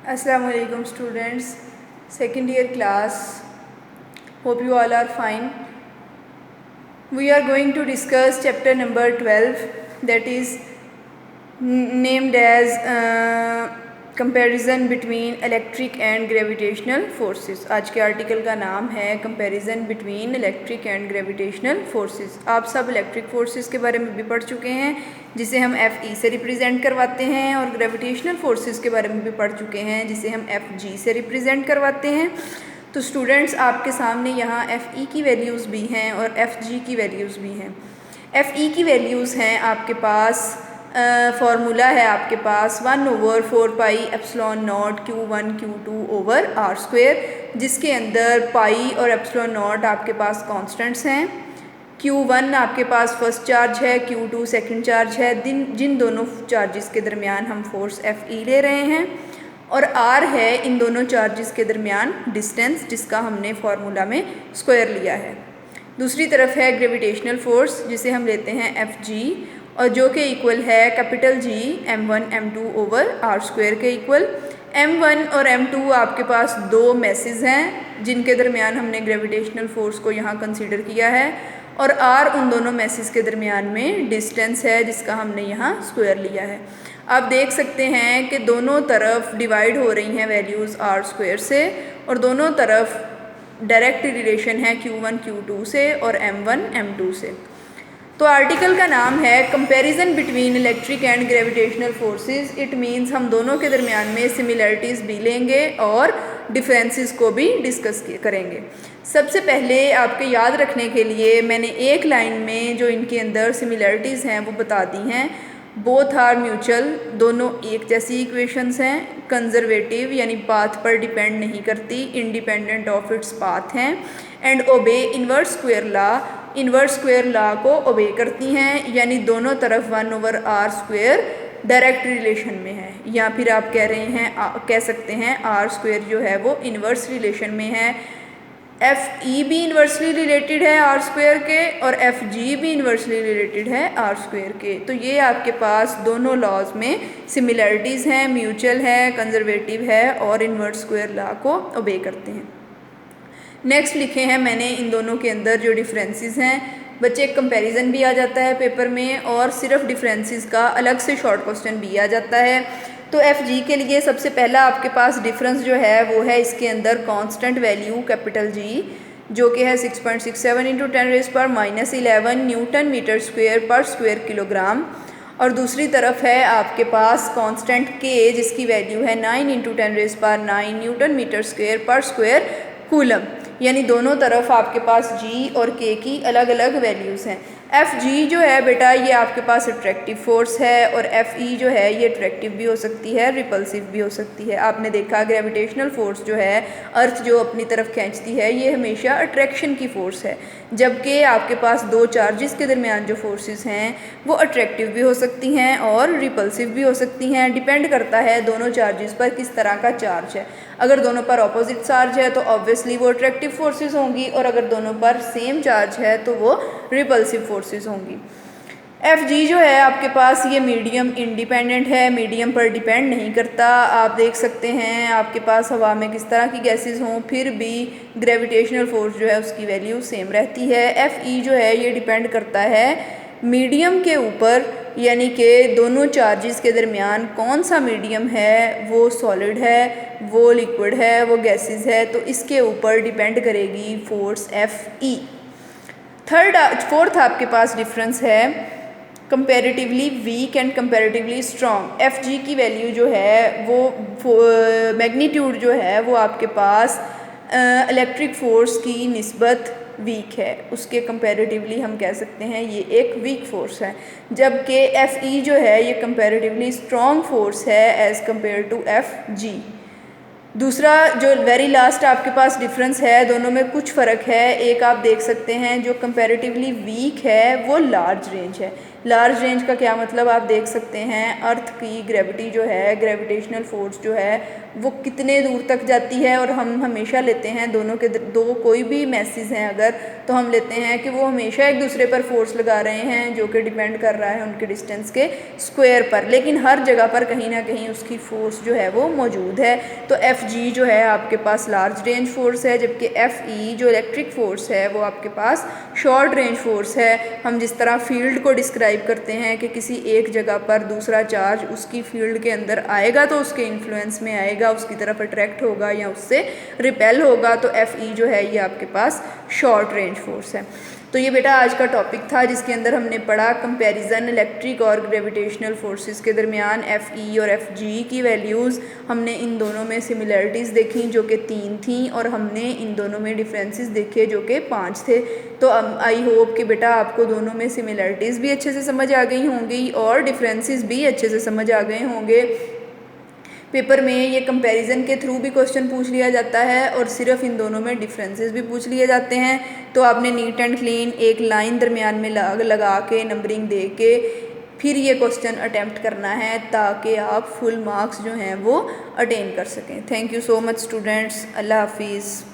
Assalamu alaikum students, second year class. Hope you all are fine. We are going to discuss chapter number 12, that is named as comparison between electric and gravitational forces. आज के article का नाम है comparison between electric and gravitational forces. आप सब electric forces के बारे में भी पढ़ चुके हैं, जिसे हम Fe से रिप्रेजेंट करवाते हैं, और ग्रेविटेशनल फोर्सेस के बारे में भी पढ़ चुके हैं, जिसे हम Fg से रिप्रेजेंट करवाते हैं। तो स्टूडेंट्स, आपके सामने यहाँ Fe की वैल्यूज़ भी हैं और Fg की वैल्यूज़ भी हैं। Fe की वैल्यूज़ हैं आपके पास, फार्मूला है आपके पास 1/4 pi epsilon not Q1 Q2 over R square, जिसके अंदर पाई और एप्सिलॉन नॉट आपके पास कांस्टेंट्स हैं। Q1 आपके पास फर्स्ट चार्ज है, Q2 सेकंड चार्ज है, जिन दोनों चार्जेस के दरमियान हम फोर्स Fe ले रहे हैं, और R है इन दोनों चार्जेस के दरमियान डिस्टेंस, जिसका हमने फार्मूला में स्क्वायर लिया है। दूसरी तरफ है ग्रेविटेशनल फोर्स, जिसे हम लेते हैं Fg, और जो कि इक्वल है capital G m1 m2 over R square के इक्वल। m1 और m2 आपके पास दो मैसेज हैं, जिनके दरमियान हमने ग्रेविटेशनल फोर्स को यहाँ कंसीडर किया है, और R उन दोनों मैसेज के दरमियान में डिस्टेंस है, जिसका हमने यहाँ स्क्वायर लिया है। आप देख सकते हैं कि दोनों तरफ डिवाइड हो रही हैं वैल्यूज़ R स्क्वायर से, और दोनों तरफ डायरेक्ट रिलेशन है Q1 Q2 से और m1 m2 से। तो आर्टिकल का नाम है comparison between electric and gravitational forces. It means हम दोनों के दरमियान में सिमिलरिटीज़ भी लेंगे और डिफरेंसेस को भी डिस्कस करेंगे। सबसे पहले आपके याद रखने के लिए मैंने एक लाइन में जो इनके अंदर सिमिलरिटीज़ हैं वो बता दी हैं। बोथ आर म्यूचुअल, दोनों एक जैसी इक्वेशंस हैं। कंजर्वेटिव यानी पाथ पर डिपेंड नहीं करती, इंडिपेंडेंट ऑफ इट्स पाथ हैं। एंड ओबे inverse square law, inverse square law को ओबे करती हैं, यानी दोनों तरफ 1/r स्क्वायर डायरेक्ट रिलेशन में है, या फिर आप कह सकते हैं R स्क्वायर जो है वो इन्वर्स रिलेशन में है। Fe भी इन्वर्सली रिलेटेड है R स्क्वायर के, और Fg भी इन्वर्सली रिलेटेड है R स्क्वायर के। तो ये आपके पास दोनों लॉज में सिमिलरिटीज़ हैं, म्यूचुअल है, कंजर्वेटिव है, और इन्वर्स स्क्वायर लॉ को ओबे करते हैं। नेक्स्ट लिखे हैं मैंने इन दोनों के अंदर जो डिफरेंसेस हैं। बच्चे कंपैरिजन भी आ जाता है पेपर में, और सिर्फ डिफरेंसेस का अलग से शॉर्ट क्वेश्चन भी आ जाता है। तो Fg के लिए सबसे पहला आपके पास डिफरेंस जो है वो है इसके अंदर कांस्टेंट वैल्यू कैपिटल G, जो कि है 6.67 × 10⁻⁻11 न्यूटन मीटर स्क्वायर पर स्क्वायर किलोग्राम। और दूसरी तरफ है आपके पास कांस्टेंट K, जिसकी वैल्यू है 9 × 10⁹ न्यूटन मीटर स्क्वायर पर स्क्वायर कूलम। यानी दोनों तरफ आपके पास G और K की अलग अलग वैल्यूज़ हैं। Fg जो है बेटा ये आपके पास अट्रैक्टिव फोर्स है, और Fe जो है ये अट्रैक्टिव भी हो सकती है, रिपल्सिव भी हो सकती है। आपने देखा ग्रेविटेशनल फोर्स जो है अर्थ जो अपनी तरफ खींचती है, ये हमेशा अट्रैक्शन की फोर्स है, जबकि आपके पास दो चार्जेस के दरमियान जो फोर्सेस हैं वो अट्रैक्टिव भी हो सकती हैं और रिपल्सिव भी हो सकती हैं। डिपेंड करता है दोनों चार्जेस पर किस तरह का चार्ज है। अगर दोनों पर ऑपोजिट चार्ज है तो ऑब्वियसली वो अट्रैक्टिव फोर्सेस होंगी, और अगर दोनों पर सेम चार्ज है तो वो रिपल्सिव फोर्सेस होंगी। Fg जो है आपके पास ये मीडियम इंडिपेंडेंट है, मीडियम पर डिपेंड नहीं करता। आप देख सकते हैं आपके पास हवा में किस तरह की गैसेस हों, फिर भी ग्रेविटेशनल फोर्स जो है उसकी वैल्यू सेम रहती है। Fe जो है ये डिपेंड करता है मीडियम के ऊपर, यानी कि दोनों चार्जेस के दरमियान कौन सा मीडियम है, वो सॉलिड है, वो लिक्विड है, वो गैसेस है, तो इसके ऊपर डिपेंड करेगी फोर्स Fe। फोर्थ आपके पास डिफरेंस है comparatively weak and comparatively strong. Fg की वैल्यू जो है वो मैग्नीट्यूड जो है वो आपके पास इलेक्ट्रिक फोर्स की निस्बत वीक है, उसके कंपैरेटिवली हम कह सकते हैं ये एक वीक फोर्स है, जबकि Fe जो है ये कंपैरेटिवली स्ट्रॉन्ग फोर्स है एज़ कम्पेयर टू Fg। दूसरा जो वेरी लास्ट आपके पास डिफरेंस है, दोनों में कुछ फ़र्क है। एक आप देख सकते हैं जो कंपैरेटिवली वीक है वो लार्ज रेंज है, लार्ज रेंज का क्या मतलब आप देख सकते हैं, अर्थ की ग्रेविटी जो है, ग्रेविटेशनल फोर्स जो है वो कितने दूर तक जाती है, और हम हमेशा लेते हैं दोनों के दो कोई भी मैसेज हैं अगर, तो हम लेते हैं कि वो हमेशा एक दूसरे पर फोर्स लगा रहे हैं जो कि डिपेंड कर रहा है उनके डिस्टेंस के स्क्वायर पर, लेकिन हर जगह पर कहीं ना कहीं उसकी फोर्स जो है वो मौजूद है। तो एफ जी जो है आपके पास लार्ज रेंज फोर्स है, जबकि एफ ई जो इलेक्ट्रिक फोर्स है वो आपके पास शॉर्ट रेंज फोर्स है। हम जिस तरह फील्ड को डिस्क्राइब करते हैं कि किसी एक जगह पर दूसरा चार्ज उसकी फील्ड के अंदर आएगा तो उसके इन्फ्लुएंस में आएगा, उसकी तरफ अट्रैक्ट होगा या उससे रिपेल होगा, तो एफ ई जो है ये आपके पास शॉर्ट रेंज फोर्स है। तो ये बेटा आज का टॉपिक था जिसके अंदर हमने पढ़ा कंपैरिजन इलेक्ट्रिक और ग्रेविटेशनल फोर्सेस के दरमियान एफ ई और एफ जी की वैल्यूज़। हमने इन दोनों में सिमिलरिटीज़ देखी जो कि 3 थी, और हमने इन दोनों में डिफरेंसेस देखे जो कि 5 थे। तो आई होप कि बेटा आपको दोनों में सिमिलरिटीज़ भी अच्छे से समझ आ गई होंगी और डिफरेंसेस भी अच्छे से समझ आ गए होंगे। पेपर में ये कंपैरिजन के थ्रू भी क्वेश्चन पूछ लिया जाता है और सिर्फ इन दोनों में डिफरेंसेस भी पूछ लिए जाते हैं। तो आपने नीट एंड क्लीन एक लाइन दरमियान में लगा के नंबरिंग दे के फिर ये क्वेश्चन अटैम्प्ट करना है ताकि आप फुल मार्क्स जो हैं वो अटेन कर सकें। Thank you so much students. अल्लाह हाफिज़।